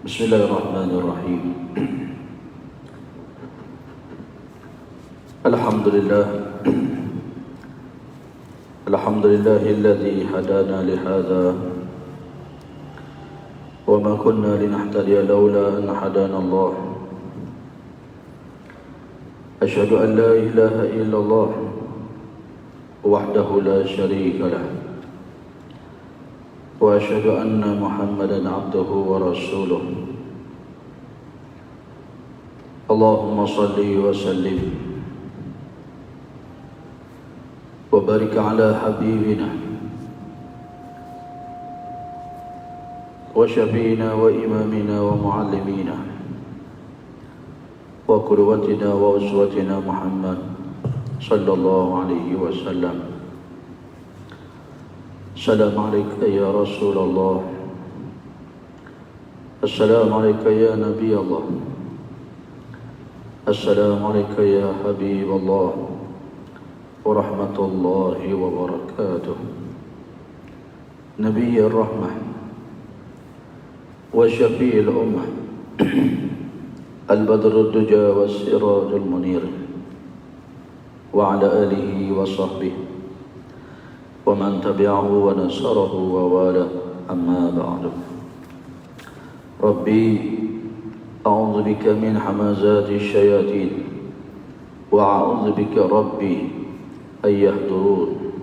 Bismillahirrahmanirrahim. Alhamdulillah. Alhamdulillahilladzi hadana lihadza wa ma kunna linahtadiya laula an hadana Allah. Asyhadu an la ilaha illallah wahdahu la syarika lah. Wa asyhadu anna Muhammadan abduhu wa rasuluh. Allahumma salli wa sallim wa barik ala habibina wa syafiina wa imamina wa muallimina wa qudwatina wa uswatina Muhammad sallallahu alaihi wasallam. Assalamualaikum ya Rasulullah. Assalamualaikum ya Nabi Allah. Assalamualaikum ya Habib Allah. Warahmatullahi wabarakatuh. Nabi Ar-Rahmah wa Syafi'il Ummah Al-Badrul Duja wa Sirajul Munir wa ala alihi wa sahbihi wa man tabi'ahu wa nasarahu wa wala, amma ba'du. Rabbi a'udzu bika min hamazati syayatin wa a'udzu bika rabbi ay yahdurun.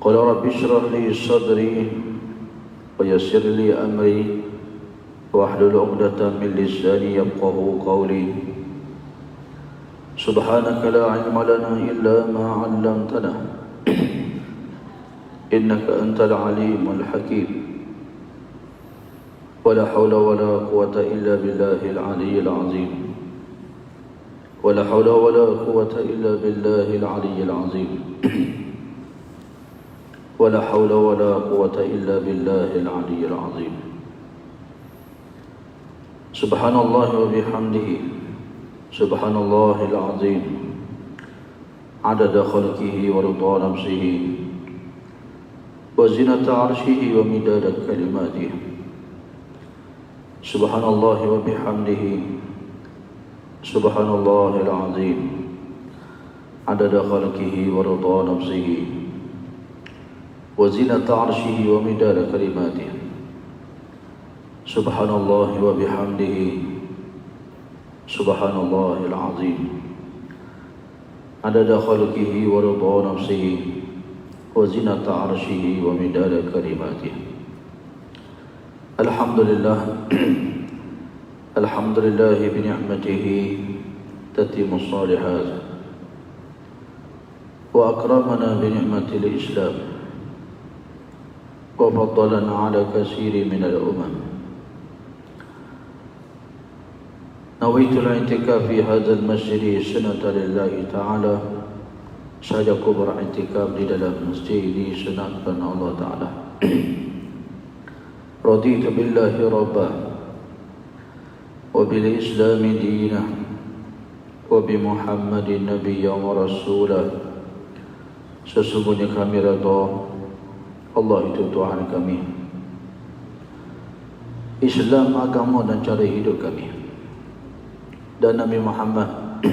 Qala rabbi shrah li sadri wa yassir li amri wahlul 'uqdatam min lisani yafqahu qawli. Subhanaka la 'ilma lana illa ma 'allamtana innaka antal alimul hakim. Wala hawla wala quwwata illa billahil aliyyil azim. Wala hawla wala quwwata illa billahil aliyyil azim. Wala hawla wala quwwata illa billahil aliyyil azim. Subhanallah wa bihamdihi subhanallahil azim. Adada khalqihi wa ridha nafsihi wa zinata arshihi wa midada kalimatihi. Subhanallah wa bihamdihi subhanallahil azim. Adada khalqihi wa ridha nafsihi wa zinata arshihi wa midada kalimatihi. Subhanallah wa bihamdihi subhanallahil azim. Adada khalqihi wa ridha nafsihi wa zinata arshihi wa midada kalimatihi. Alhamdulillah. Alhamdulillah bi ni'matihi tatimmu shalihat wa akramana bi ni'matil Islam wa faddalana ala katsirin minal umam. Nawaitu al-i'tikaf fi hadzal masjid sunnatan lillahi ta'ala. Saya aku beriktikaf di dalam masjid ini sunatkan Allah Ta'ala. Raditu billahi rabba wa bil islami dinah wa bi Muhammadin nabiyya wa rasulah. Sesungguhnya kami redha Allah itu Tuhan kami, Islam agama dan cara hidup kami, dan Nabi Muhammad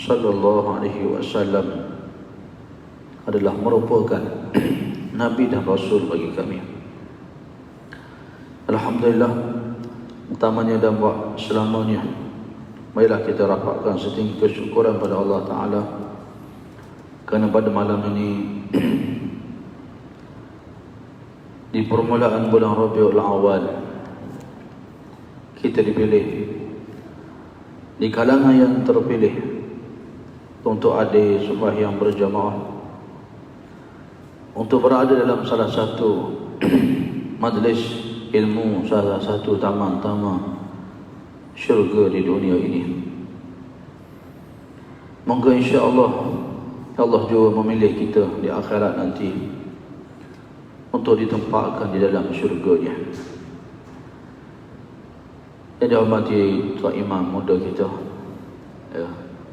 sallallahu alaihi wasallam adalah merupakan Nabi dan Rasul bagi kami. Alhamdulillah, utamanya dan selamanya, marilah kita rapatkan setinggi kesyukuran pada Allah Ta'ala kerana pada malam ini di permulaan bulan Rabiul Awal kita dipilih di kalangan yang terpilih untuk hadir sembahyang berjamaah, untuk berada dalam salah satu majlis ilmu, salah satu taman-taman syurga di dunia ini. Moga insya-Allah Allah juga memilih kita di akhirat nanti untuk ditempatkan di dalam syurga-Nya. Yang dihormati Tuan Imam muda kita,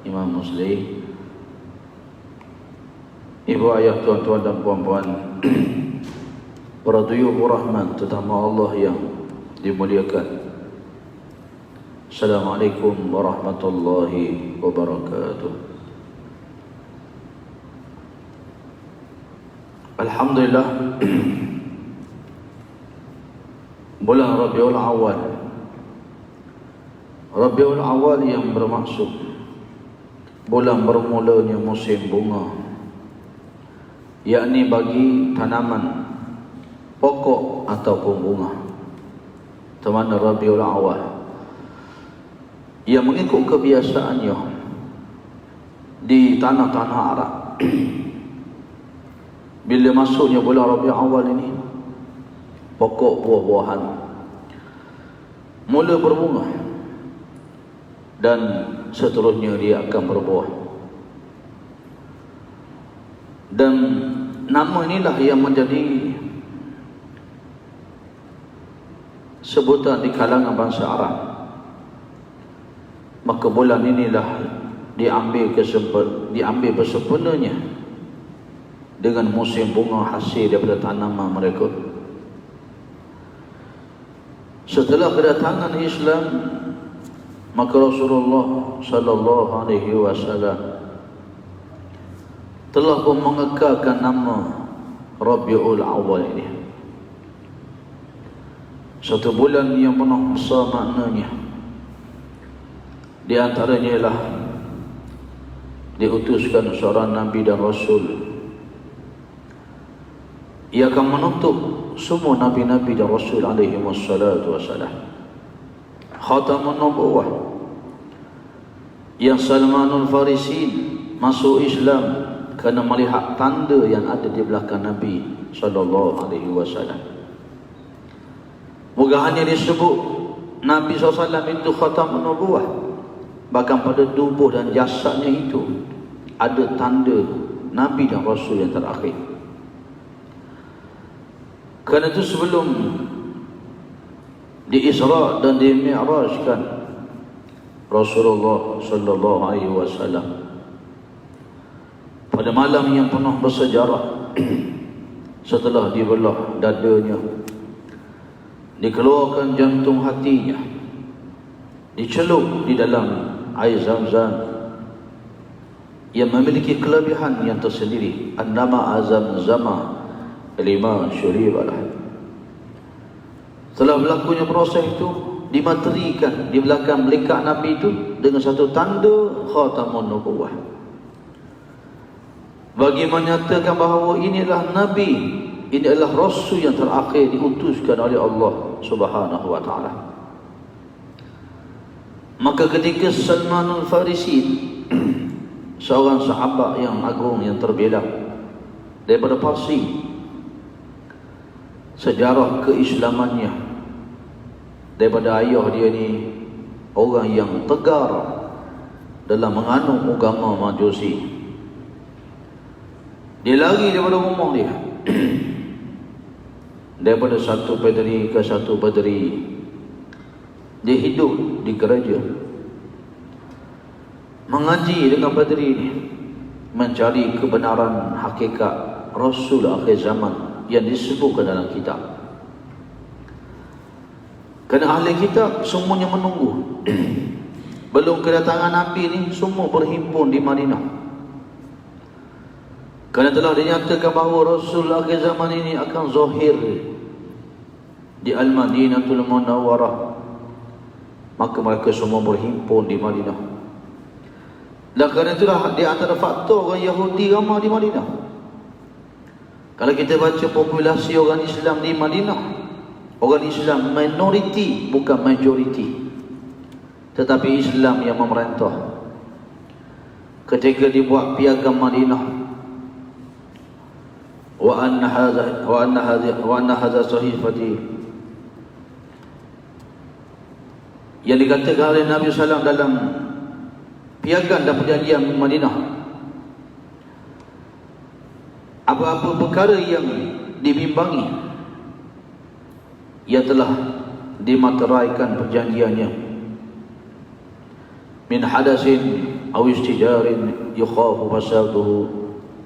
Imam Musli, ibu ayah, tuan-tuan dan puan-puan, para duyuh rahman, terutama Allah yang dimuliakan. Assalamualaikum warahmatullahi wabarakatuh. Alhamdulillah, bulan Rabiul Awal. Rabiul Awal yang bermaksud bulan bermulanya musim bunga, yakni bagi tanaman pokok ataupun bunga. Teman Rabiul Awal yang mengikut kebiasaannya di tanah-tanah Arab. Bila masuknya bulan Rabiul Awal ini, pokok buah-buahan mula berbunga dan seterusnya dia akan berbuah. Dan nama inilah yang menjadi sebutan di kalangan bangsa Arab. Maka bulan inilah diambil bersempurnanya dengan musim bunga hasil daripada tanaman mereka. Setelah kedatangan Islam, maka Rasulullah sallallahu alaihi wasallam telah pun mengekalkan nama Rabiul Awal ini. Satu bulan yang penuh besar maknanya. Di antaranya ialah diutuskan seorang Nabi dan Rasul. Ia akan menutup semua Nabi-Nabi dan Rasul alaihi wassalatu wassalam. Khatamun Nubuwah. Yang Salmanul Farisin masuk Islam kerana melihat tanda yang ada di belakang Nabi sallallahu alaihi wasallam. Bukan hanya disebut Nabi SAW itu Khatamun Nubuwah, bahkan pada tubuh dan jasadnya itu ada tanda Nabi dan Rasul yang terakhir. Kerana itu sebelum di Isra dan di Mi'rajkan Rasulullah sallallahu alaihi wasallam pada malam yang penuh bersejarah, setelah dibelah dadanya, dikeluarkan jantung hatinya, dicelup di dalam air Zam-Zam yang memiliki kelebihan yang tersendiri. An-nama azam-zama lima syuribalah. Setelah berlakunya proses itu, dimaterikan di belakang belikat Nabi itu dengan satu tanda Khatamun Nubuwah, bagi menyatakan bahawa inilah Nabi, ini adalah Rasul yang terakhir diutuskan oleh Allah Subhanahu wa ta'ala. Maka ketika Salmanul Farisi, seorang sahabat yang agung yang terbilang daripada Parsi, sejarah keislamannya daripada ayah dia ni orang yang tegar dalam menganut agama Majusi. Dia lari daripada rumah dia daripada satu padri ke satu padri. Dia hidup di gereja, mengaji dengan padri ini, mencari kebenaran hakikat Rasul akhir zaman yang disebutkan dalam kitab. Kerana ahli kitab semuanya menunggu. Belum kedatangan Nabi ni, semua berhimpun di Madinah. Kerana telah dinyatakan bahawa Rasul akhir zaman ini akan zahir di Al-Madinatul Munawwarah. Maka mereka semua berhimpun di Madinah. Dan kerana itulah di antara faktor orang Yahudi ramai di Madinah. Kalau kita baca populasi orang Islam di Madinah, orang Islam minoriti bukan majoriti, tetapi Islam yang memerintah. Ketika dibuat piagam Madinah, wa anna hadha sahifati, yang dikatakan oleh Nabi SAW dalam piagam dan perjanjian Madinah, apa-apa perkara yang dibimbangi, ia telah dimateraikan perjanjiannya. Min hadasin aw istijarin yukhafu fasaduhu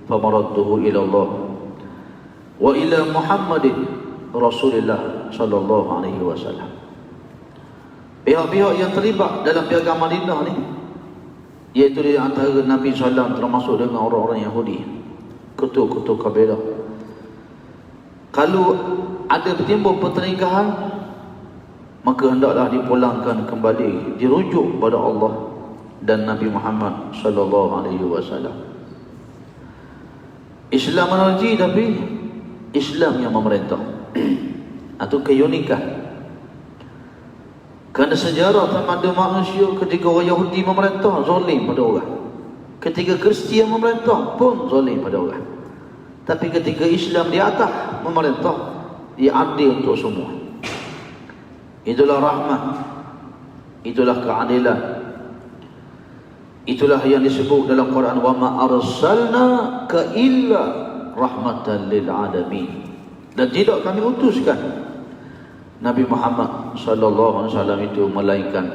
famaradduhu ila Allah wa ila Muhammadin Rasulullah sallallahu alaihi wasallam. Pihak-pihak yang terlibat dalam piagam Madinah ni, iaitu di antara Nabi SAW termasuk dengan orang-orang Yahudi, ketua-ketua kabilah. Kalau ada bertimbul pertelingkahan, maka hendaklah dipulangkan kembali, dirujuk pada Allah dan Nabi Muhammad SAW. Islam menerji, tapi Islam yang memerintah. Itu keunikan. Kerana sejarah pada manusia, ketika orang Yahudi memerintah, zalim pada orang. Ketika Kristian memerintah pun zalim pada orang. Tapi ketika Islam di atas memerintah, dia adil untuk semua. Itulah rahmat, itulah keadilan, itulah yang disebut dalam Quran, wa ma arsalnaka illa rahmatan lil alamin. Dan tidak kami utuskan Nabi Muhammad sallallahu alaihi wasallam itu melainkan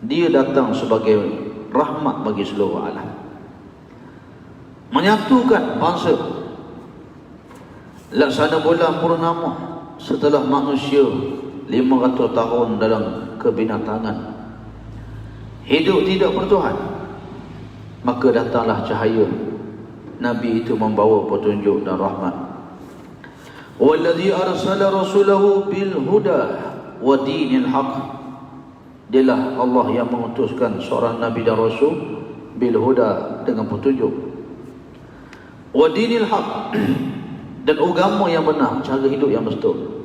dia datang sebagai rahmat bagi seluruh alam, menyatukan bangsa. Laksana bulan purnama setelah manusia 500 tahun dalam kebinatangan, hidup tidak bertuhan, maka datanglah cahaya. Nabi itu membawa petunjuk dan rahmat. Wallazi arsala rasulahu bil huda wa dinil haq. Dialah Allah yang mengutuskan seorang nabi dan rasul bil huda, dengan petunjuk, wa dinil haq, dan agama yang benar, cara hidup yang betul.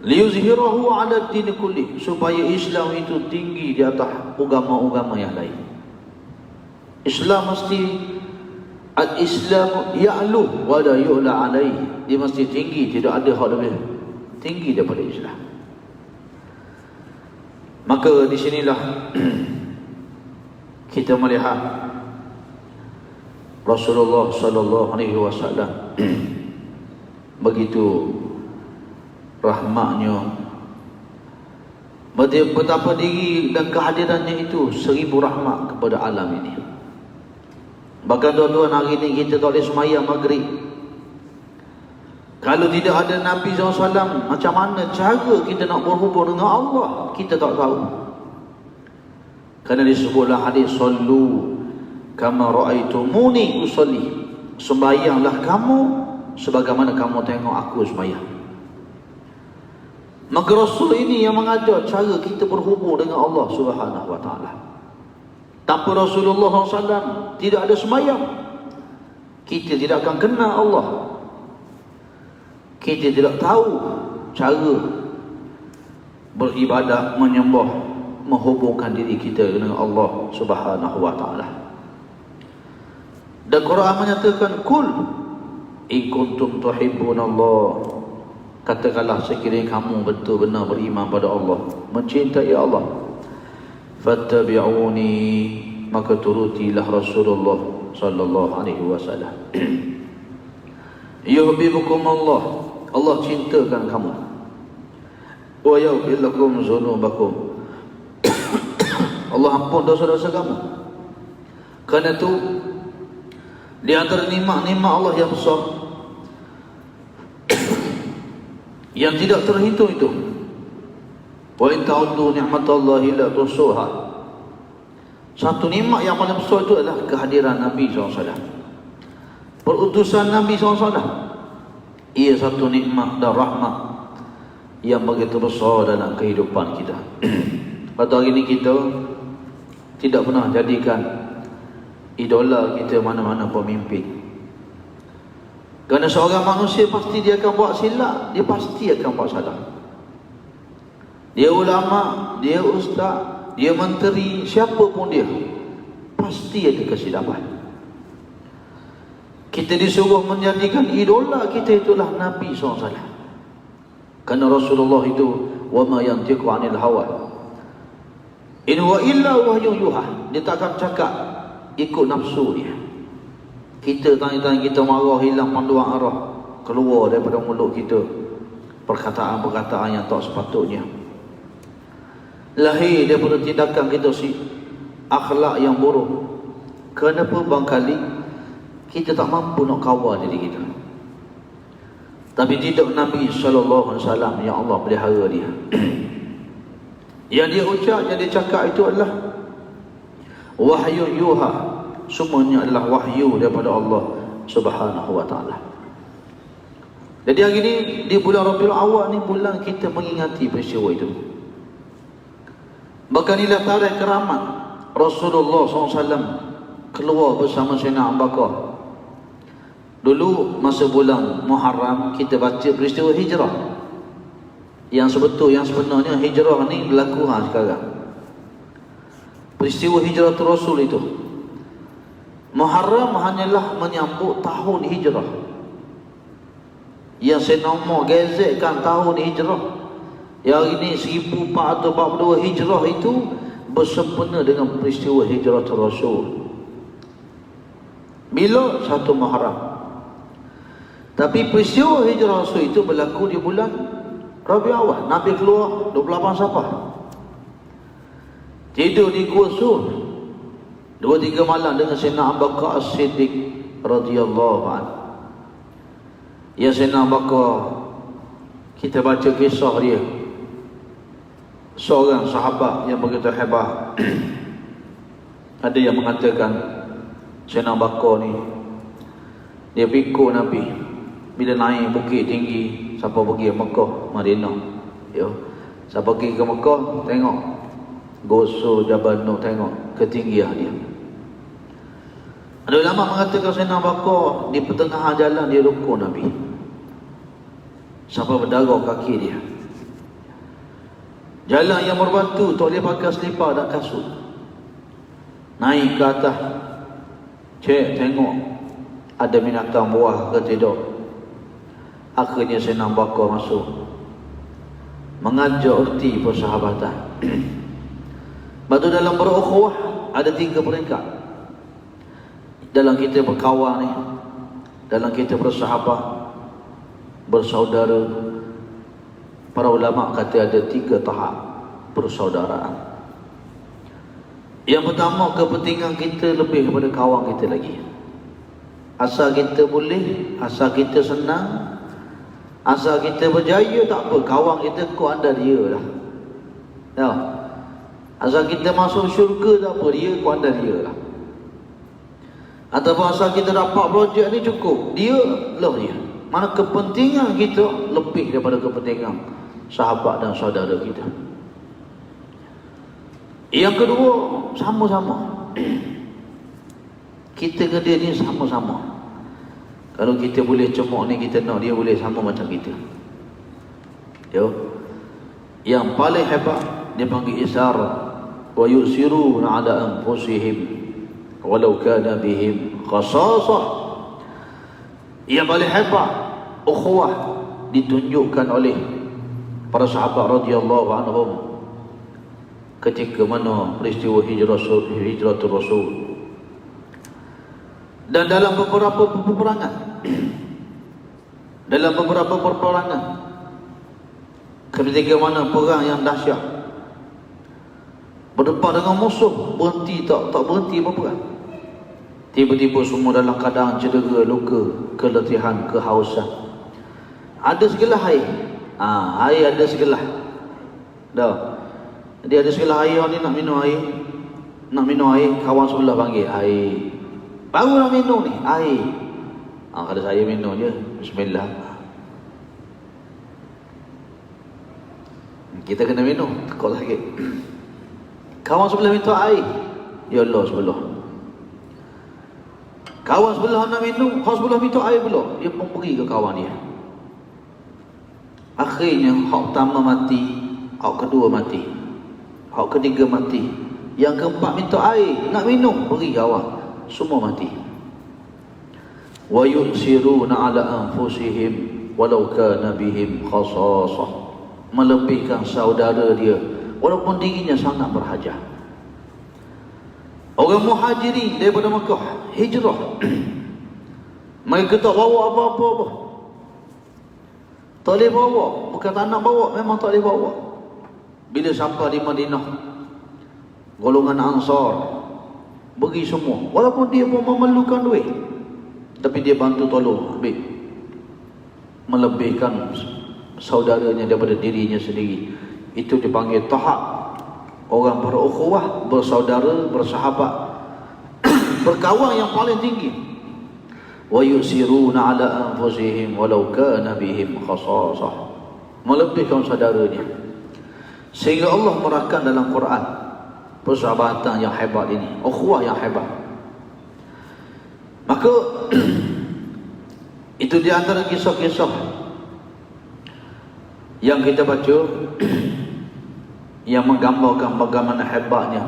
Liyuzhirahu ala din kulli, supaya Islam itu tinggi di atas agama-agama yang lain. Islam mesti, al-Islam ya'lu wa la yu'la alaihi, dia mesti tinggi, tidak ada hal lebih tinggi daripada Islam. Maka di sinilah kita melihat Rasulullah sallallahu alaihi wasallam begitu rahmatnya, betapa diri dan kehadirannya itu 1000 rahmat kepada alam ini. Bahkan tuan-tuan, hari ini kita tak boleh semayang maghrib kalau tidak ada Nabi SAW. Macam mana cara kita nak berhubung dengan Allah, kita tak tahu. Kerana disebutlah hadis, sallu kama ra'aitumuni usalli, sembahyanglah kamu sebagaimana kamu tengok aku sembahyang. Maka Rasul ini yang mengajar cara kita berhubung dengan Allah Subhanahu wa taala. Tanpa Rasulullah SAW tidak ada sembahyang, kita tidak akan kenal Allah. Kita tidak tahu cara beribadat, menyembah, menghubungkan diri kita dengan Allah Subhanahu wa taala. Dan Quran menyatakan, kul in kuntum tuhibbunallah, katakanlah sekiranya kamu betul-benar beriman pada Allah, mencintai Allah, fattabi'uni, maka turutilah Rasulullah sallallahu alaihi wasallam. Yuhibbukum Allah, Allah cintakan kamu. Wa yaghfir lakum dzunubakum, Allah ampun dosa-dosa kamu. Kerana itu di antara nikmat-nikmat Allah yang besar yang tidak terhitung itu, wa in ta'uddu ni'matallahi la tuhsuha. Satu nikmat yang paling besar itu adalah kehadiran Nabi SAW, perutusan Nabi SAW. Ia satu nikmat dan rahmat yang begitu besar dalam kehidupan kita. Pada hari ini kita tidak pernah jadikan idola kita mana-mana pemimpin. Kerana seorang manusia pasti dia akan buat silap, dia pasti akan buat salah. Dia ulama, dia ustaz, dia menteri, siapa pun dia, pasti ada kesilapan. Kita disuruh menjadikan idola kita itulah Nabi SAW. Kerana Rasulullah itu, wa ma yantiqu 'anil hawa in huwa illa wahyun yuha, dia takkan cakap ikut nafsu dia. Kita tanya-tanya, kita marah, hilang panduan arah, keluar daripada mulut kita perkataan-perkataan yang tak sepatutnya, lahir daripada tindakan kita akhlak yang buruk. Kenapa barangkali kita tak mampu nak kawal diri kita. Tapi tidak Nabi SAW yang Allah pelihara dia. Yang dia ucap, yang dia cakap itu adalah wahyu yuha. Semuanya adalah wahyu daripada Allah Subhanahu wa ta'ala. Jadi hari ini di bulan Rabiul Awwal ni bulan kita mengingati peristiwa itu. Bahkan inilah tarikh keramat Rasulullah SAW keluar bersama Sayyidina Abu Bakar. Dulu masa bulan Muharram kita baca peristiwa hijrah. Yang sebenarnya hijrah ni berlaku sekarang. Peristiwa hijrah Rasul itu. Muharram hanyalah menyambut tahun hijrah. Yang Sayyidina Umar gazetkan tahun hijrah. Yang ini 1442 hijrah itu bersempena dengan peristiwa hijrah Rasul. Bila? 1 Muharram. Tapi peristiwa hijrah Rasul itu berlaku di bulan Rabiul Awal. Nabi keluar 28 Safar. Tidur di Gua Sur 2-3 malam dengan Sayyidina Abu Bakar As-Siddiq radhiyallahu anhu. Ya, Sayyidina Abu Bakar, kita baca kisah dia. Seorang sahabat yang begitu hebat. Ada yang mengatakan Sayyidina Abu Bakar ni dia pikul Nabi bila naik bukit tinggi. Siapa pergi ke Mekah, Madinah, ya. Siapa pergi ke Mekah, tengok Gosor Jabal Nur, tengok ketinggian dia. Ada ulama mengatakan Sayyidina Abu Bakar di pertengahan jalan dia rukun Nabi sampai berdarah kaki dia. Jalan yang berbatu, tak boleh pakai selipar dan kasut. Naik ke atas, cek tengok ada binatang buah ke tidak. Akhirnya Sayyidina Abu Bakar masuk, mengajak erti persahabatan. Lepas tu dalam berukhuwah ada 3 peringkat. Dalam kita berkawan ni, dalam kita bersahabat, bersaudara, para ulama kata ada 3 tahap persaudaraan. Yang pertama, kepentingan kita lebih daripada kawan kita lagi. Asal kita boleh, asal kita senang, asal kita berjaya, tak apa, kawan kita kau anda dia lah. Ya. Asal kita masuk syurga, tak apa, dia kau anda dia lah. Ataupun asal kita dapat projek ni cukup, dia lah dia. Mana kepentingan kita lebih daripada kepentingan sahabat dan saudara kita. Yang kedua, sama-sama. Kita dengan dia ni sama-sama. Kalau kita boleh cemok ni, kita nak dia boleh sama macam kita. Yo. Yang paling hebat dia panggil isyarat. Wa yusiruna ala anfusihim walau kana bihim khasasah. Yang paling hebat ukhuwah ditunjukkan oleh para sahabat radhiyallahu anhum ketika mana peristiwa hijrah Rasul. Dan dalam beberapa peperangan, dalam beberapa peperangan, ketika mana perang yang dahsyat, berdepan dengan musuh, berhenti tak berhenti berperang. Tiba-tiba semua dalam keadaan cedera, luka, keletihan, kehausan. Ada segelas air. Air ada segelas. Dah. Jadi ada segelas air, ni nak minum air. Nak minum air, kawan sebelah panggil air. Baru nak minum ni, air. Kalau saya minum je, bismillah. Kita kena minum, takut sakit. Kawan sebelah minta air, ya Allah sebelah. Kawan sebelah nak minum, kawan sebelah minta air pula, dia pun pergi ke kawan dia. Akhirnya hak pertama mati, hak kedua mati, hak ketiga mati, yang keempat minta air, nak minum, pergi kawan, semua mati. Wa yusiruna ala anfusihim walau kana bihim khasasah. Melebihkan saudara dia walaupun dirinya sangat berhajat. Orang muhajirin daripada Mekah hijrah, mereka tak bawa apa-apa. Tak boleh bawa, bukan tak nak bawa, memang tak boleh bawa. Bila sampai di Madinah, golongan Ansar bagi semua, walaupun dia pun memerlukan duit, tapi dia bantu tolong ambil, melebihkan saudaranya daripada dirinya sendiri. Itu dipanggil tahap orang berukhuwah, bersaudara, bersahabat, berkawan yang paling tinggi. Wa yusiruna ala anfusihim walau kana bihim khasasah, melebihkan saudaranya. Sehingga Allah menerangkan dalam Quran persahabatan yang hebat ini, ukhuwah yang hebat. Maka itu di antara kisah-kisah yang kita baca yang menggambarkan bagaimana hebatnya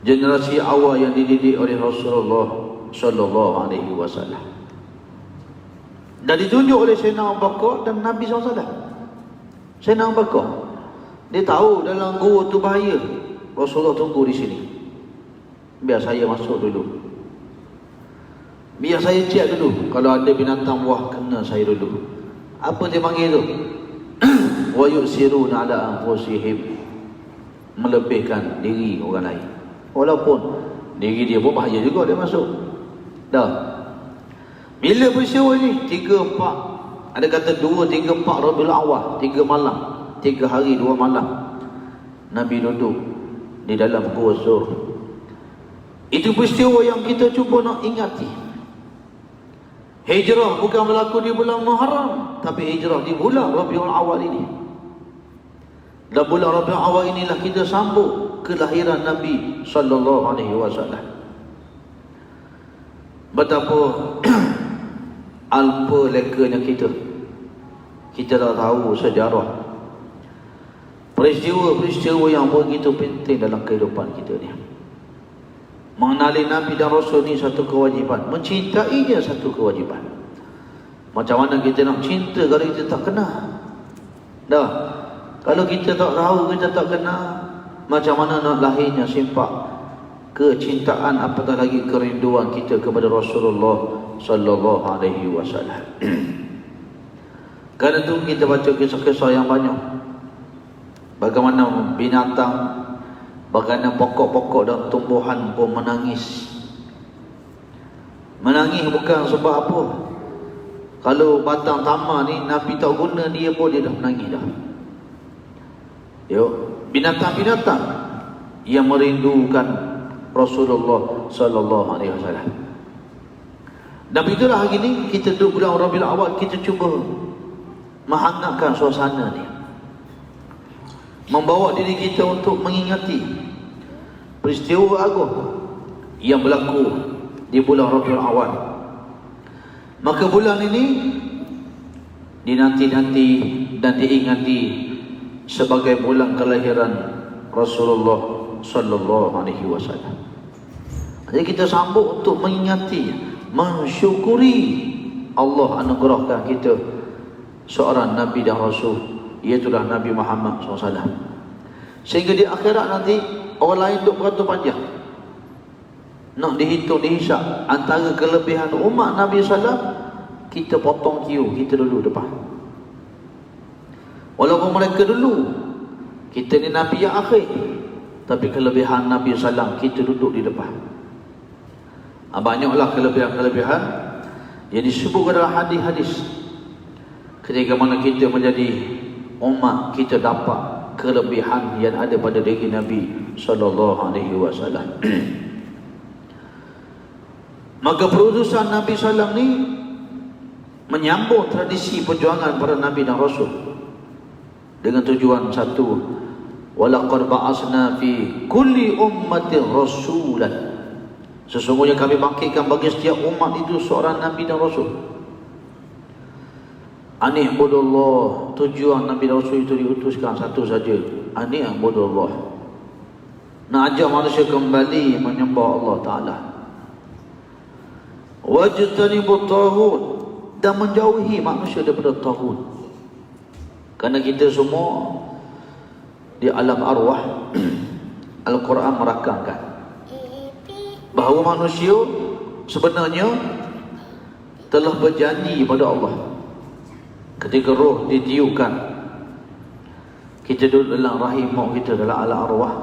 generasi awal yang dididik oleh Rasulullah sallallahu alaihi wasallam. Dan ditunjuk oleh Sayyidina Abu Bakar dan Nabi SAW. Sayyidina Abu Bakar, dia tahu dalam gua tu bahaya. Rasulullah tunggu di sini. Biar saya masuk dulu. Biar saya cek dulu. Kalau ada binatang buah, kena saya dulu. Apa dia panggil tu? Wa yusiruna ala anfusihim, melebihkan diri orang lain. Walaupun diri dia pun bahaya juga dia masuk. Dah. Bila peristiwa ni? 3-4, ada kata 2-3-4 Rabiul Awal, 3 malam, 3 hari 2 malam Nabi duduk di dalam Gua Zur. Itu peristiwa yang kita cuba nak ingati. Hijrah bukan berlaku di bulan Muharram, tapi hijrah di bulan Rabiul Awal ini. Dan bulan Rabiul Awal inilah kita sambut kelahiran Nabi sallallahu alaihi wasallam. Betapa alpa lekanya kita. Kita dah tahu sejarah, peristiwa-peristiwa yang begitu penting dalam kehidupan kita ni. Mengenali Nabi dan Rasul ni satu kewajipan, mencintainya satu kewajipan. Macam mana kita nak cinta kalau kita tak kenal? Dah, kalau kita tak tahu, kita tak kenal, macam mana nak lahirnya simpak kecintaan, apatah lagi kerinduan kita kepada Rasulullah sallallahu alaihi wasallam. Kerana itu kita baca kisah-kisah yang banyak, bagaimana binatang, bagaimana pokok-pokok dan tumbuhan pun menangis. Menangis bukan sebab apa. Kalau batang tamar ni Nabi tak guna dia pun dia dah menangis dah. Yo, binatang-binatang yang merindukan Rasulullah sallallahu alaihi wasallam. Dan itulah hari ni kita duduk bulan Rabiul Awal, kita cuba menghangatkan suasana ni, membawa diri kita untuk mengingati peristiwa agung yang berlaku di bulan Rabiul Awal. Maka bulan ini dinanti-nanti dan diingati sebagai bulan kelahiran Rasulullah sallallahu alaihi wasallam. Jadi kita sambut untuk mengingati, mensyukuri Allah anugerahkan kita seorang Nabi dan Rasul, iaitulah Nabi Muhammad SAW. Sehingga di akhirat nanti orang lain duk beratur panjang, nak dihitung, dihisap antara kelebihan umat Nabi SAW. Kita potong kiu, kita dulu depan. Walaupun mereka dulu, kita ni Nabi yang akhir, tapi kelebihan Nabi SAW kita duduk di depan. Banyaklah kelebihan-kelebihan yang disebut dalam hadis-hadis. Ketika mana kita menjadi umat, kita dapat kelebihan yang ada pada diri Nabi sallallahu alaihi wasallam. Maka perutusan Nabi sallam ni menyambung tradisi perjuangan para Nabi dan Rasul dengan tujuan satu, walaqad ba'asna fi kulli ummatin rasulan. Sesungguhnya kami bangkitkan bagi setiap umat itu seorang Nabi dan Rasul. Anihbudullah, tujuan Nabi dan Rasul itu diutuskan satu saja, anihbudullah, nak ajak manusia kembali menyembah Allah Ta'ala. Wajtanibut taghut, dan menjauhi manusia daripada taghut. Kerana kita semua di alam arwah, Al-Quran merakamkan bahawa manusia sebenarnya telah berjanji pada Allah. Ketika roh ditiupkan, kita duduk dalam rahim mak kita, dalam alam arwah,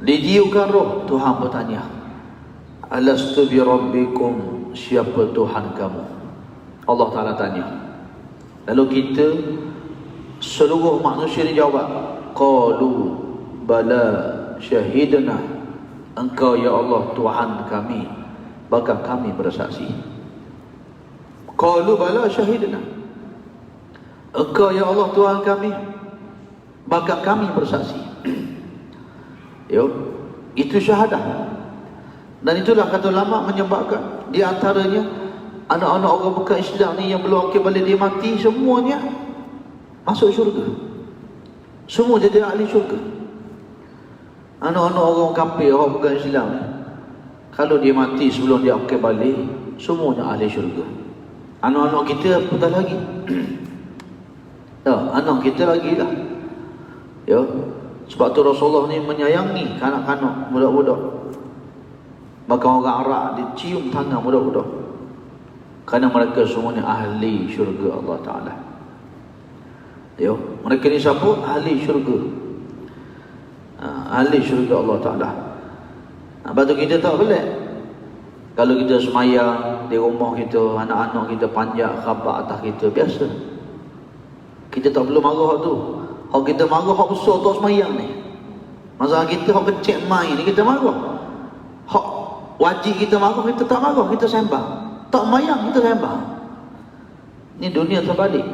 ditiupkan roh, Tuhan bertanya, alastu bi rabbikum, siapa Tuhan kamu? Allah Ta'ala tanya. Lalu kita, seluruh manusia dijawab, qalu bala syahidna, engkau ya Allah Tuhan kami, bahkan kami bersaksi. Qalu bala syahidna, engkau ya Allah Tuhan kami, bahkan kami bersaksi. Yo, itu syahadah. Dan itulah kata ulama menyebabkan di antaranya anak-anak orang bukan Islam ni yang belum akil balik dia mati, semuanya masuk syurga. Semua jadi ahli syurga. Anak-anak orang kafir, orang bukan Islam ni, kalau dia mati sebelum dia akil balik, semuanya ahli syurga. Anak-anak kita apatah lagi. Anak kita lagi lah. Ya. Sebab tu Rasulullah ni menyayangi kanak-kanak, budak-budak. Maka orang Arab dicium tangan budak-budak, kerana mereka semuanya ahli syurga Allah Ta'ala. Ya, mereka ni siapa? Ahli syurga. Ahli syurga Allah Ta'ala. Lepas tu kita tak boleh, kalau kita semayang di rumah kita, anak-anak kita panjat khabar atas kita, biasa. Kita tak perlu marah tu. Kalau kita marah, hak besar tak semayang ni. Masalah kita, hak kecil main ni kita marah. Hak wajib kita marah, kita tak marah, kita sembah. Tak mayang, kita sembah. Ni dunia terbalik.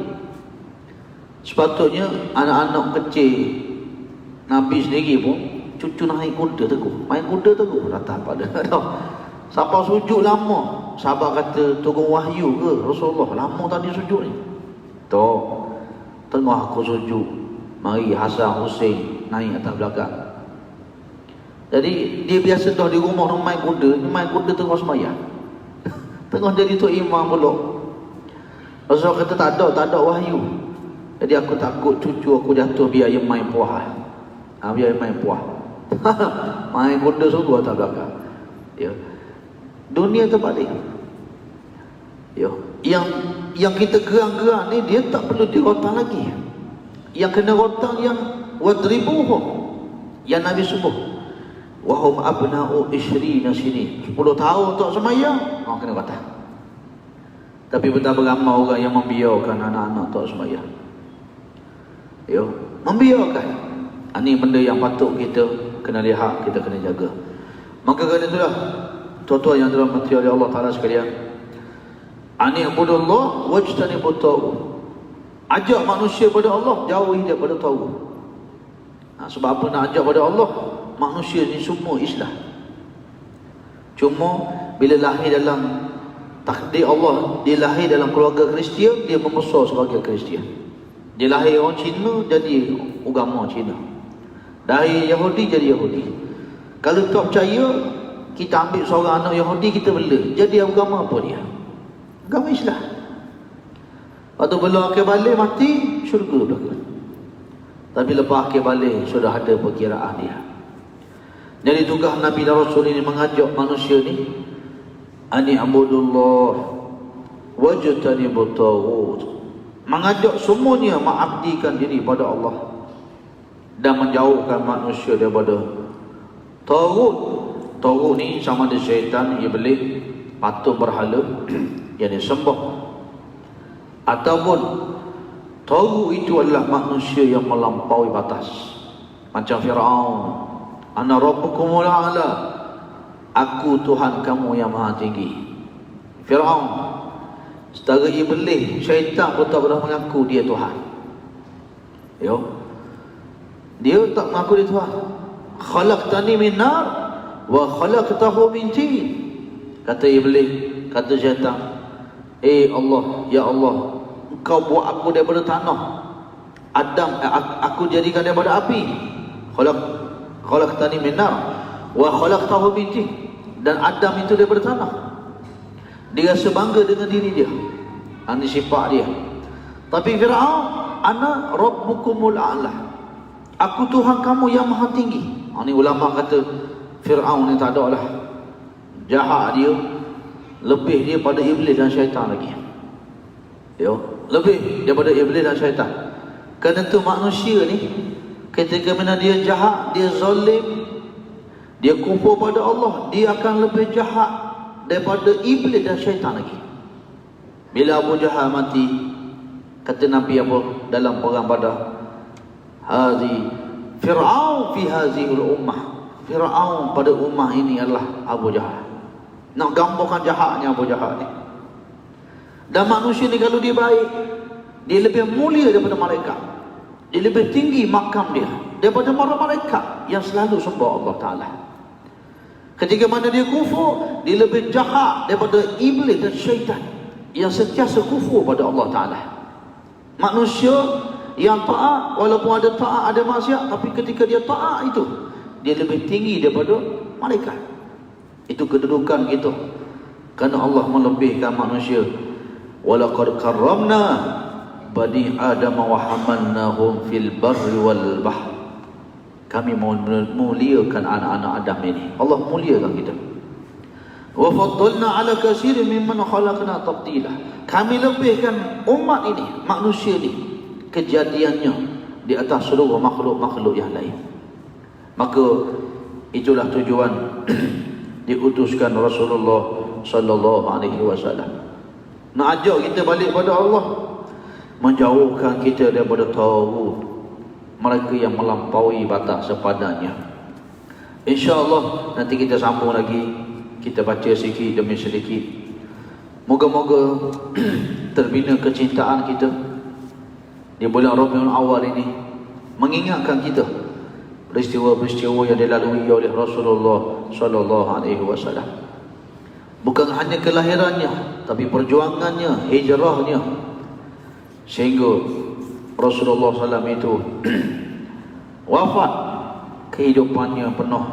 Sepatutnya anak-anak kecil, Nabi sendiri pun cucu naik kuda teguh, main kuda teguh, datang pada sampai sujud lama. Sahabat kata turun wahyu ke Rasulullah, lama tadi sujud ni. Tak, tengah aku sujud, mari Hasan Hussein naik atas belakang. Jadi dia biasa dah di rumah main kuda tengah semayang. Tengah jadi tu imam pula. Rasulullah kata tak ada wahyu. Jadi aku takut cucu aku jatuh biar dia main puah. Biar dia main puah. Main kuda sungguh atas belakang. Ya. Dunia terbalik. Ya. Yang kita gerak-gerak ni dia tak perlu dirotang lagi. Yang kena rotang yang wadribuhum, yang Nabi sebut. Wahum abna'u ishrina sini, 10 tahun tak semayang, orang kena kata. Tapi betapa ramai orang yang membiarkan anak-anak tak semayang. Ya, membiarkan. Ini benda yang patut kita kena lihat, kita kena jaga. Maka kerana itulah, tuan-tuan yang dirahmati oleh Allah Ta'ala sekalian, ani ibudullah wajtanibut taghut. Ajak manusia pada Allah, jauhi daripada taghut. Sebab apa nak ajak pada Allah? Manusia ni semua Islam. Cuma bila lahir dalam takdir Allah, dia lahir dalam keluarga Kristian, dia membesar sebagai Kristian. Dia lahir orang Cina, jadi agama Cina. Dari Yahudi, jadi Yahudi. Kalau tak percaya, kita ambil seorang anak Yahudi, kita bela, jadi agama apa dia? Agama Islam. Lepas tu belum akhir balik mati, syurga belakang. Tapi lepas akhir balik, sudah ada perkiraan dia. Jadi tugas Nabi dan Rasul ini mengajak manusia ni, ani abudullah wajtanibut taghut, mengajak semuanya mengabdikan diri pada Allah dan menjauhkan manusia daripada taghut. Taghut ni sama ada syaitan, iblis, patung berhala yang disembah, ataupun taghut itu adalah manusia yang melampaui batas, macam Firaun. Ana rabbukumul a'la, aku Tuhan kamu yang maha tinggi. Firaun, setara iblis, syaitan pun tak pernah mengaku dia Tuhan. Yo, dia tak mengaku dia Tuhan. Khalaqtani min nar wa khalaqtahu min tin. Kata iblis, kata syaitan, Allah, ya Allah, engkau buat aku daripada tanah, Adam aku jadikan daripada api. Khalaqtani min nar wa khalaqtahu min tin. Dan Adam itu daripada tanah. Dia rasa bangga dengan diri dia. Ini sifat dia. Tapi Firaun, ana rabbukumul a'la, aku Tuhan kamu yang maha tinggi. Ini ulama kata Firaun ni tak ada lah, jahat dia lebih daripada iblis dan syaitan lagi. Yo, lebih daripada iblis dan syaitan. Kerana tu manusia ni, ketika mana dia jahat, dia zalim, dia kufur pada Allah, dia akan lebih jahat daripada iblis dan syaitan lagi. Bila Abu Jahal mati, kata Nabi apa dalam perang Badar, hadhi Fir'aun fi hazihul ummah. Fir'aun pada ummah ini adalah Abu Jahal. Nak gambarkan jahatnya Abu Jahal ni. Dan manusia ni kalau dia baik, dia lebih mulia daripada malaikat. Dia lebih tinggi makam dia daripada para malaikat yang selalu sembah Allah Ta'ala. Ketika mana dia kufur, dia lebih jahat daripada iblis dan syaitan yang sentiasa kufur pada Allah Ta'ala. Manusia yang taat, walaupun ada taat ada maksiat, tapi ketika dia taat itu, dia lebih tinggi daripada malaikat. Itu kedudukan kita, kerana Allah melebihkan manusia. Walaqad karramna bani Adam wa hamalnahum fil barri wal bahr. Kami muliakan anak-anak Adam ini. Allah muliakan kita. Wa faddalna ala katsirin mimman khalaqna tafdila. Kami lebihkan umat ini, manusia ini, kejadiannya di atas seluruh makhluk-makhluk yang lain. Maka itulah tujuan diutuskan Rasulullah sallallahu alaihi wasallam. Nak ajak kita balik pada Allah, menjauhkan kita daripada taghut, mereka yang melampaui batas sepadannya. InsyaAllah nanti kita sambung lagi, kita baca sedikit demi sedikit. Moga-moga terbina kecintaan kita di bulan Rabiul Awal ini, mengingatkan kita peristiwa-peristiwa yang dilalui oleh Rasulullah sallallahu alaihi wasallam. Bukan hanya kelahirannya, tapi perjuangannya, hijrahnya, sehingga Rasulullah SAW itu wafat, kehidupannya penuh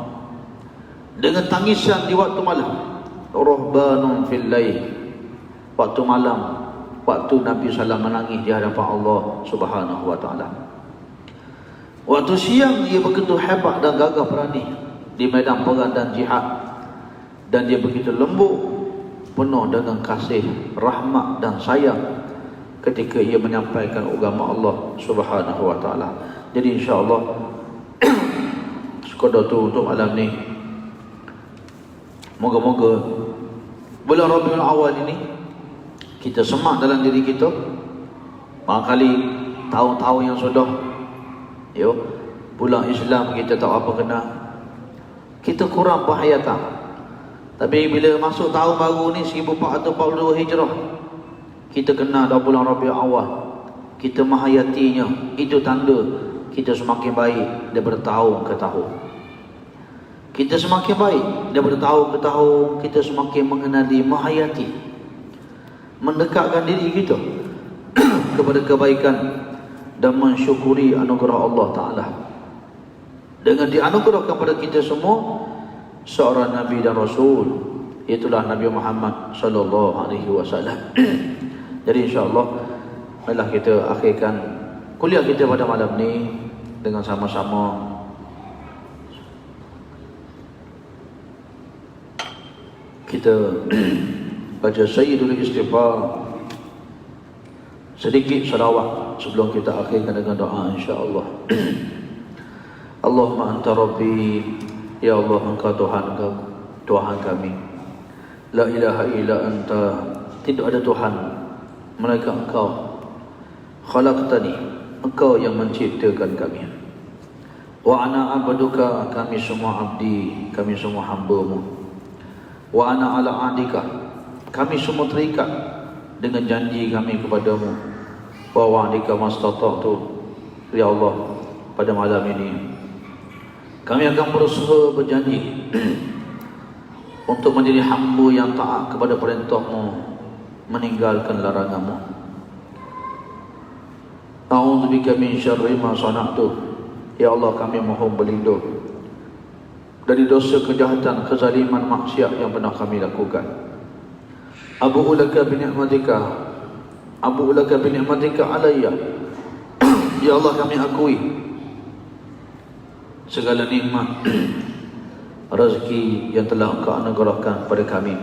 dengan tangisan di waktu malam. Ruhbanun fil lail, waktu malam, waktu Nabi SAW menangis di hadapan Allah Subhanahu wa ta'ala. Waktu siang dia begitu hebat dan gagah berani di medan perang dan jihad, dan dia begitu lembut, penuh dengan kasih, rahmat dan sayang ketika ia menyampaikan agama Allah Subhanahu wa ta'ala. Jadi insya-Allah sekadar tu untuk malam ni, moga-moga bulan Rabiul Awal ini kita semak dalam diri kita. Barangkali tahun-tahun yang sudah bulan Islam kita tak apa kena, kita kurang penghayatan. Tapi bila masuk tahun baru ni 1442 Hijrah, kita kena dah bulan Rabiul Awal, kita menghayatinya. Itu tanda kita semakin baik daripada tahun ke tahun. Kita semakin baik daripada tahun ke tahun. Kita semakin mengenali, menghayati, mendekatkan diri kita kepada kebaikan dan mensyukuri anugerah Allah Ta'ala. Dengan dianugerahkan pada kita semua seorang Nabi dan Rasul, itulah Nabi Muhammad sallallahu alaihi wasallam. Jadi insya-Allah marilah kita akhirkan kuliah kita pada malam ni dengan sama-sama kita baca Sayyidul Istighfar, sedikit salawat sebelum kita akhirkan dengan doa insya-Allah. Allahumma anta rabbi, ya Allah engkau Tuhan kami. La ilaha illa anta, tidak ada Tuhan melainkan engkau. Khalaqtani, engkau yang menciptakan kami. Wa ana abduka, kami semua abdi, kami semua hamba-Mu. Wa ana ala ahdika, kami semua terikat dengan janji kami kepadamu. Wa wa'dika mastata'tu, ya Allah pada malam ini kami akan berusaha berjanji untuk menjadi hamba yang taat kepada perintah-Mu, meninggalkan larangan-Mu. A'udzubika min syarri ma sana'tu, ya Allah kami mohon berlindung dari dosa kejahatan, kezaliman, maksiat yang pernah kami lakukan. Abu'u laka bi ni'matika, abu'u laka bi ni'matika alayya, ya Allah kami akui segala nikmat rezeki yang telah Engkau anugerahkan kepada kami.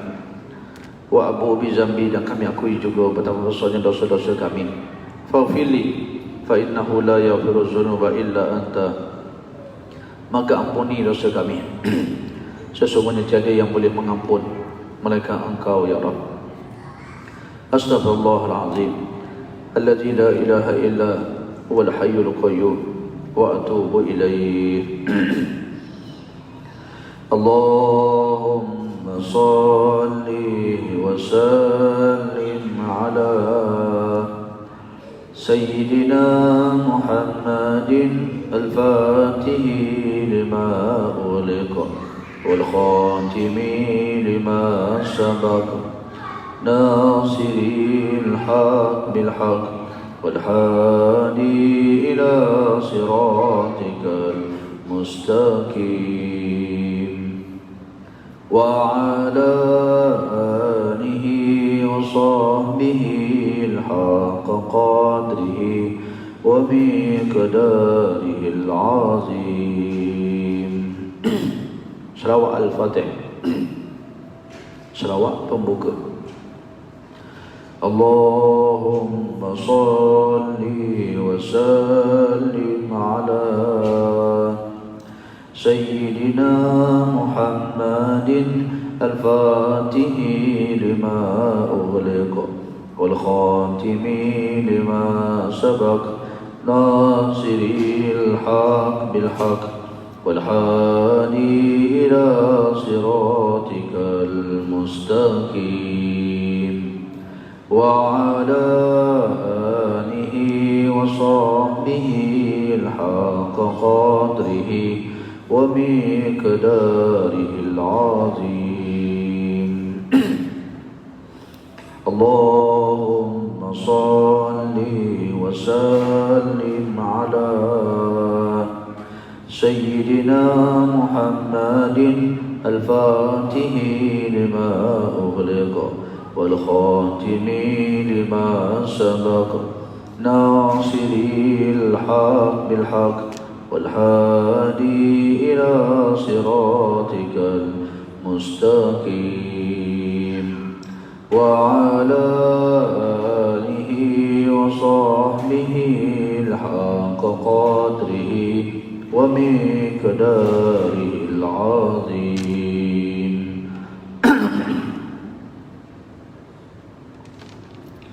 Wa abu bi zambi, dan kami akui juga betapa besarnya dosa-dosa kami. Faghfirli fa innahu la yaghfiru dzunuba illa anta, maka ampuni dosa kami. Sesungguhnya tiada yang boleh mengampun melainkan Engkau ya Rabb. Astaghfirullahalazim alladzi la ilaha illa huwal hayyul qayyum وأتوب إليه. اللهم صل وسلم على سيدنا محمد الفاتح لما أغلق والخاتم لما سبق ناصر الحق بالحق والهادي إلى صراطك المستقيم وعلى آله وصحبه الحق قدره وبقداره العظيم. Selawat Al-Fatih, selawat pembuka. Allahumma salli wa sallim ala Sayyidina Muhammadin al-Fatihi lima ughliqa wal khatimi lima sabaq nasiril haq bil haq wal hadi ila siratikal mustaqim wa ala alihi wa sahbihi al-haqqa qadrihi wa miqdarihil azim. Allahumma salli wa sallim ala Sayyidina Muhammadin al-Fatihi lima ughliqa wal khatimi lima sabaqa nasiril haq bil haq والهادي إلى صراطك المستقيم وعلى آله وصحبه الحق قدره ومقداره العظيم.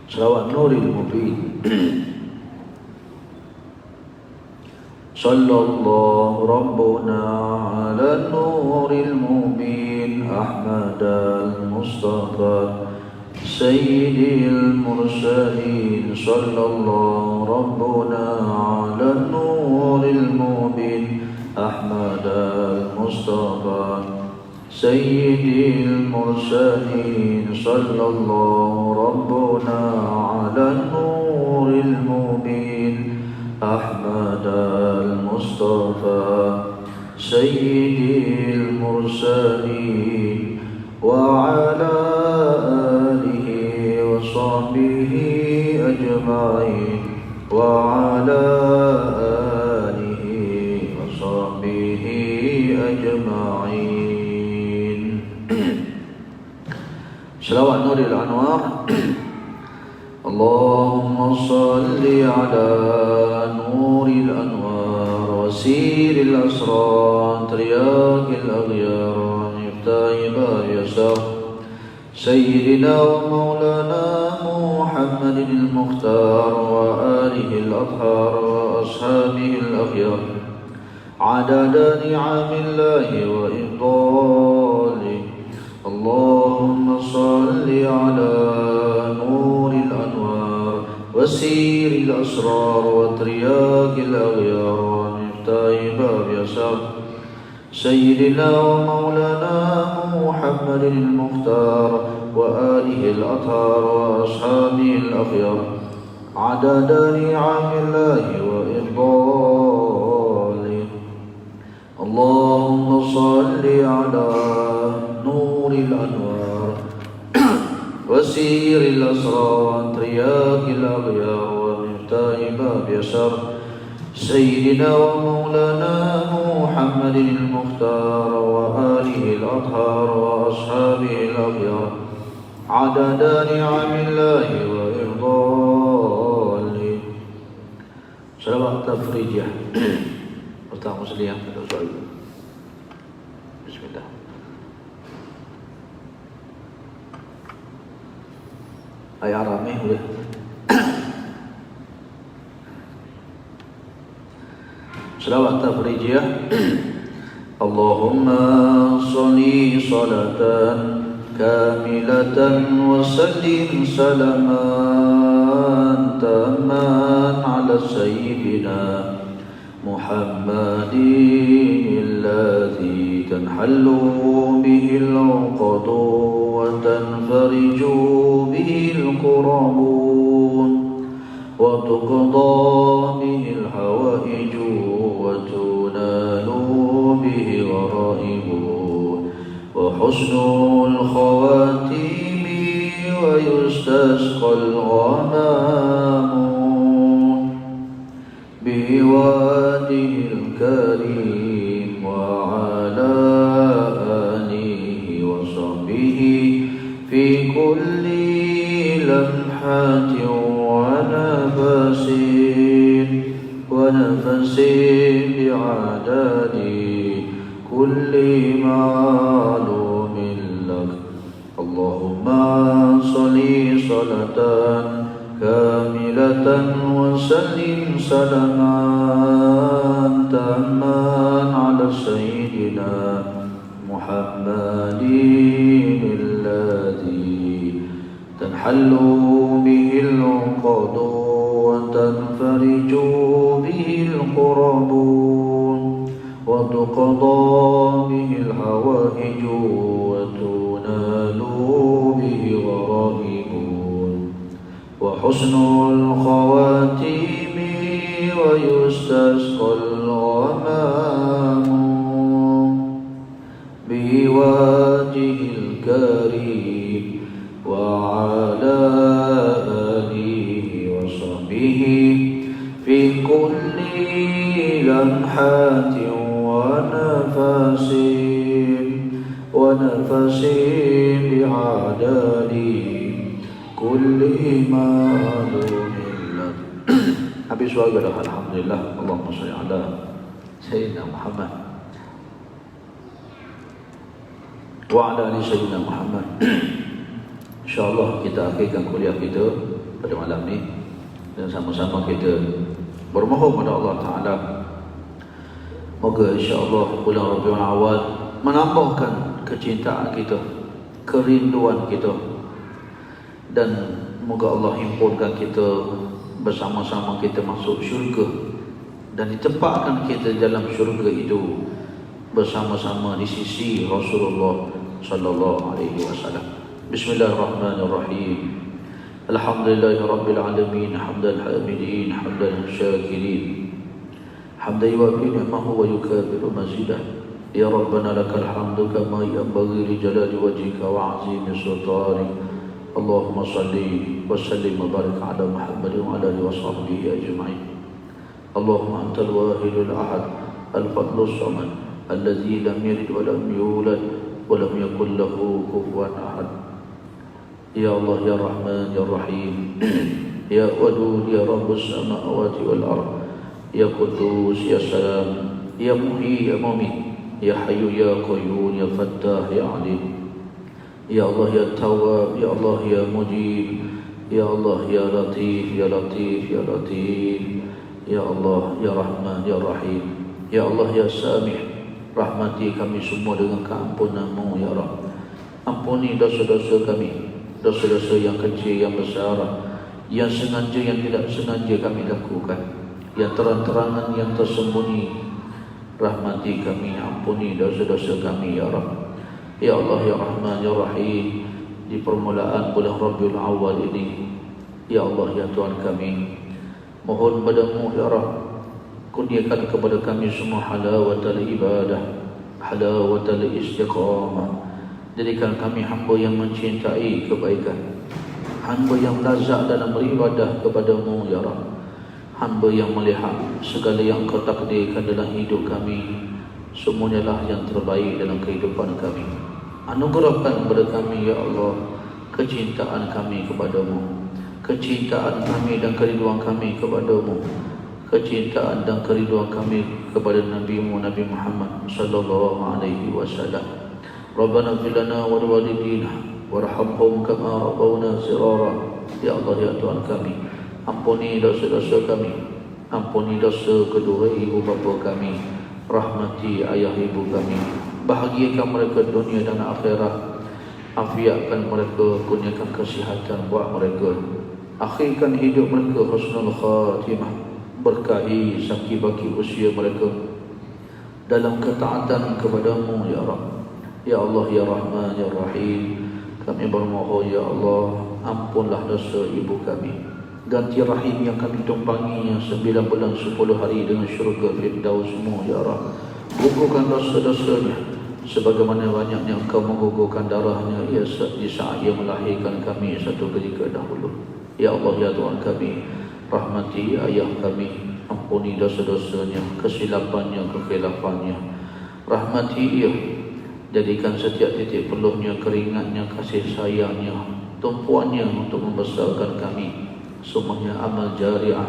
Selawat Nuril Mubin. صلى الله ربنا على النور المبين أحمد المصطفى سيد المرسلين. صلى الله ربنا على النور المبين أحمد المصطفى سيد المرسلين. صلى الله ربنا على النور المبين أحمد المصطفى سيد المرسلين وعلى آله وصحبه أجمعين وعلى آله وصحبه أجمعين. Selawat Nuril Anwar. اللهم صل على نور الأنوار وسير الأسرار ترياق الأغيار مفتاح باب يسار سيدنا ومولانا محمد المختار وآله الأطهار وأصحابه الأخيار عدد نعم الله وإفضاله. اللهم صل على نور الأنوار وسير الأسرار وترياق الأغيار ومفتاح باب يسار سيدنا ومولانا محمد المختار وآله الأطهار وأصحابه الأخيار عدد نعم الله وإفضاله. اللهم صل على نور الأنوار وسير الأسرار ترياق الأغيار ومفتاح باب يسار سيدنا ومولانا محمد المختار وآله الأطهار وأصحابه الأخيار عدد نعم الله وإفضاله. Salawat tafrijah Ustaz Musliam pada soal. Bismillah. Ayat ramai boleh. Selawat tafrijiyah. Allahumma salli salatan kamilatan wa sallim salaman tamman ala sayyidina Muhammadin alladhi tanhallu bihi al-uqadu wa tanfariju bihi al-kurabun wa tuqda bihi al-hawaiju wa tunalu bihi gharaibun wa husnul khawatimi wa yustasqal ghamamun بوادي الكريم وعلى آله وصحبه في كل لمحة ونفس بعدد كل معلوم لك اللهم صل صلاة كاملة وسلم سلاما تاما على سيدنا محمد الذي تنحل به العقد وتنفرج به الكرب وتقضى به الحوائج وتنال به غرائب وحسن الخواتيم ويستسقى الغمام بوجه الكريم وعلى آله وصحبه في كل لمحة ونفس بعدد كل معلوم لك. Habis suara dah alhamdulillah. Allahumma shalli ala sayyidina Muhammad wa ala ali sayyidina Muhammad. Insyaallah kita akhirkan kuliah kita pada malam ni dan sama-sama kita bermohon kepada Allah Taala moga insyaallah bulan Rabiul Awal menambahkan kecintaan kita, kerinduan kita, dan moga Allah himpunkan kita bersama-sama kita masuk syurga dan ditempatkan kita dalam syurga itu bersama-sama di sisi Rasulullah sallallahu alaihi wasallam. Bismillahirrahmanirrahim. Alhamdulillahirabbil alamin hamdan hamidin hamdan syakirin hamdan yuwafi ni'amahu wa yukabiru mazidah. Ya Rabbana lakal hamdu kama yanbaghi li jalali wajhika wa 'azimi sultanik. Allahumma salli wa sallim wa barik ala Muhammad wa ala alihi wa sahbihi ajma'in. Allahumma antal wahidul ahad al-fadlus samad alladzi lam yalid wa lam yulad wa lam yakul lahu kufuwan ahad. Ya Allah ya Rahman ya Rahim ya Wadud ya Rabbus samawati wal ard ya Qudus ya Salam ya Muhyi ya Mumit ya Hayyu ya Qayyum ya Fattah ya Alim. Ya Allah ya Tawwab, Ya Allah ya Mujib, Ya Allah ya Latif, Ya Latif, Ya Latif, Ya Allah ya Rahman, Ya Rahim, Ya Allah ya Samih. Rahmati kami semua dengan keampunan-Mu ya Rabb. Ampuni dosa-dosa kami, dosa-dosa yang kecil, yang besar, yang sengaja, yang tidak sengaja kami lakukan, yang terang-terangan, yang tersembunyi. Rahmati kami, ampuni dosa-dosa kami ya Rabb. Ya Allah ya Rahman ya Rahim, di permulaan bulan Rabiul Awal ini, ya Allah ya Tuhan kami, mohon padamu ya Rabb, kurniakan kepada kami semua halawatul ibadah, halawatul istiqamah. Jadikan kami hamba yang mencintai kebaikan, hamba yang lazat dalam beribadah kepadamu ya Rabb, hamba yang melihat segala yang Kau takdirkan dalam hidup kami semuanya lah yang terbaik dalam kehidupan kami. Anugerahkan kepada kami ya Allah kecintaan kami kepadamu, kecintaan kami dan kerinduan kami kepadamu, kecintaan dan kerinduan kami kepada Nabi-Mu Nabi Muhammad sallallahu alaihi wasallam. Rabbana ighfir lana wa liwalidina warhamhum kama rabbawna shighara. Ya Allah ya Tuhan kami, ampuni dosa-dosa kami, Ampuni dosa kedua ibu bapa kami, rahmati ayah ibu kami, bahagiakan mereka dunia dan akhirat, afiatkan mereka, kurniakan kesihatan buat mereka, akhirkan hidup mereka husnul khatimah, berkahi sakit baki usia mereka dalam ketaatan kepadamu ya Rabb. Ya Allah ya Rahman ya Rahim, kami bermohon ya Allah, ampunlah dosa ibu kami, ganti rahim yang kami tumpanginya 9 bulan 10 hari dengan syurga Firdausmu ya Rabb. Gugurkan dosa-dosanya sebagaimana banyaknya engkau menggugurkan darahnya di saat ia melahirkan kami satu ketika dahulu. Ya Allah ya Tuhan kami, rahmati ayah kami, ampuni dosa-dosanya, kesilapannya, kekhilafannya, rahmati ia, jadikan setiap titik peluhnya, keringatnya, kasih sayangnya, tumpuannya untuk membesarkan kami semuanya amal jariah.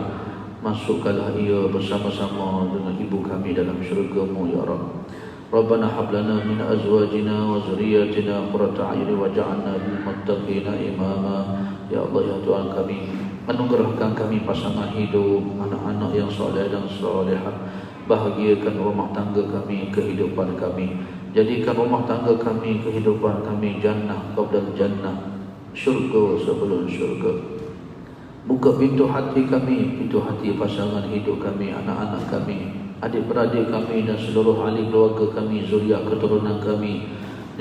Masukkanlah ia bersama-sama dengan ibu kami dalam syurga-Mu ya Rabb. Rabbana hab lana min azwajina wa zurriyyatina qurrata a'yun waj'alna lil muttaqina imama. Ya Allah ya Tuhan kami, anugerahkan kami pasangan hidup, anak-anak yang soleh dan solehah. Bahagiakan rumah tangga kami, kehidupan kami. Jadikan rumah tangga kami, kehidupan kami jannah qabla jannah, syurga sebelum syurga. Buka pintu hati kami, pintu hati pasangan hidup kami, anak-anak kami, adik-beradik kami dan seluruh ahli keluarga kami, zuriat keturunan kami.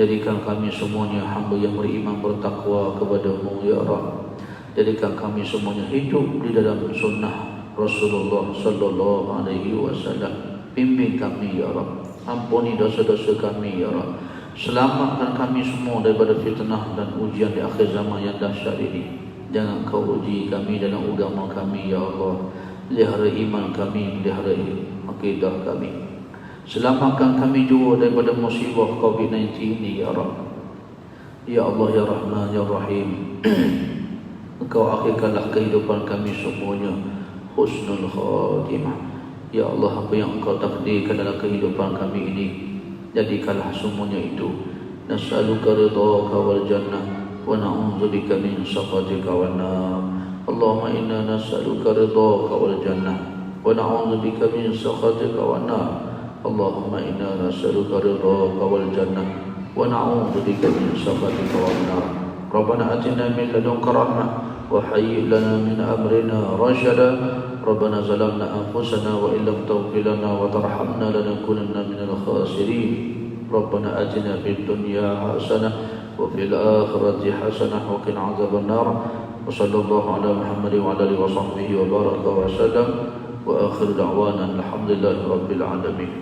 Jadikan kami semuanya hamba yang beriman bertakwa kepada-Mu ya Rabb. Jadikan kami semuanya hidup di dalam sunnah Rasulullah sallallahu alaihi wasallam. Bimbing kami ya Rabb, ampuni dosa-dosa kami ya Rabb. Selamatkan kami semua daripada fitnah dan ujian di akhir zaman yang dahsyat ini. Jangan kau uji kami dalam agama kami ya Allah. Pelihara iman kami, pelihara akidah kami. Selamatkan kami juga daripada musibah COVID-19 ini ya Rabb. Ya Allah ya Rahman ya Rahim, Engkau akhirkanlah kehidupan kami semuanya husnul khatimah. Ya Allah, apa yang Engkau takdirkan dalam kehidupan kami ini, jadikanlah semuanya itu. Nas'aluka ridhaka wal jannah wa na'udzubika min sakhatika wan nar. Allahumma inna nas'aluka ridhaka wal jannah wa na'udzubika min sakhatika wan nar. Allahumma inna nas'aluka ridhaka wal jannah wa na'udzubika min sakhatika wan nar. Rabbana atina min ladunka rahmah wa hayyi' lana min amrina rashada. Rabbana zalamna anfusana wa illam taghfir lana wa tarhamna lanakunanna minal khasirin. Rabbana atina fid dunya hasanah وفي الآخرة حسنة وقنا عذاب النار. وصلى الله على محمد وعلى آله وصحبه وبارك وسلم. وآخر دعوانا الحمد لله رب العالمين.